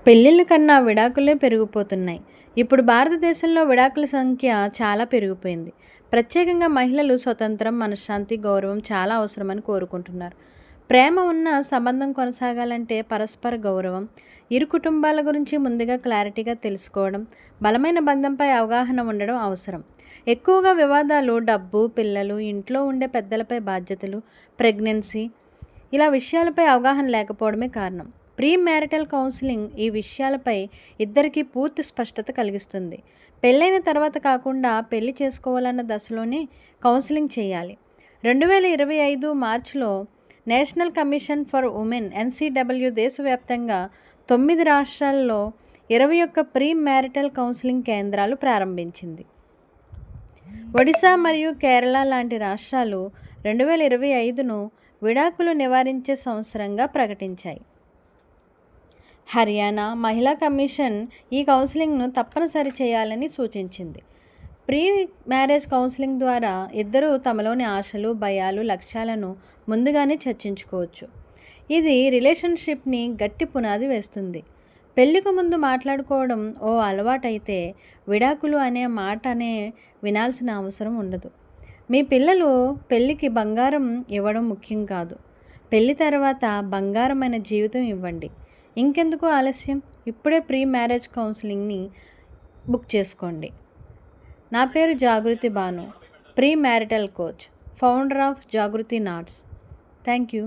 పెళ్ళిళ్ళ కన్నా విడాకులే పెరిగిపోతున్నాయి. ఇప్పుడు భారతదేశంలో విడాకుల సంఖ్య చాలా పెరిగిపోయింది. ప్రత్యేకంగా మహిళలు స్వతంత్రం, మనశ్శాంతి, గౌరవం చాలా అవసరమని కోరుకుంటున్నారు. ప్రేమ ఉన్న సంబంధం కొనసాగాలంటే పరస్పర గౌరవం, ఇరు కుటుంబాల గురించి ముందుగా క్లారిటీగా తెలుసుకోవడం, బలమైన బంధంపై అవగాహన ఉండడం అవసరం. ఎక్కువగా వివాదాలు డబ్బు, పిల్లలు, ఇంట్లో ఉండే పెద్దలపై బాధ్యతలు, ప్రెగ్నెన్సీ ఇలా విషయాలపై అవగాహన లేకపోవడమే కారణం. ప్రీ మ్యారిటల్ కౌన్సిలింగ్ ఈ విషయాలపై ఇద్దరికీ పూర్తి స్పష్టత కలిగిస్తుంది. పెళ్ళైన తర్వాత కాకుండా పెళ్లి చేసుకోవాలన్న దశలోనే కౌన్సిలింగ్ చేయాలి. 2025 మార్చిలో national commission for women NCW దేశవ్యాప్తంగా 9 రాష్ట్రాల్లో 21 ప్రీ మ్యారిటల్ కౌన్సిలింగ్ కేంద్రాలు ప్రారంభించింది. ఒడిశా మరియు కేరళ లాంటి రాష్ట్రాలు 2025ను విడాకులు నివారించే సంవత్సరంగా ప్రకటించాయి. హర్యానా మహిళా కమిషన్ ఈ కౌన్సిలింగ్ను తప్పనిసరి చేయాలని సూచించింది. ప్రీ మ్యారేజ్ కౌన్సిలింగ్ ద్వారా ఇద్దరూ తమలోని ఆశలు, భయాలు, లక్ష్యాలను ముందుగానే చర్చించుకోవచ్చు. ఇది రిలేషన్షిప్ని గట్టి పునాది వేస్తుంది. పెళ్లికి ముందు మాట్లాడుకోవడం ఓ అలవాటైతే విడాకులు అనే మాటనే వినాల్సిన అవసరం ఉండదు. మీ పిల్లలు పెళ్ళికి బంగారం ఇవ్వడం ముఖ్యం కాదు. పెళ్లి తర్వాత బంగారమైన జీవితం ఇవ్వండి. ఇంకెందుకు ఆలస్యం? ఇప్పుడే ప్రీ మ్యారేజ్ కౌన్సిలింగ్ని బుక్ చేసుకోండి. నా పేరు Jagruti Banu, premarital coach, founder of Jagruti Knots. Thank you.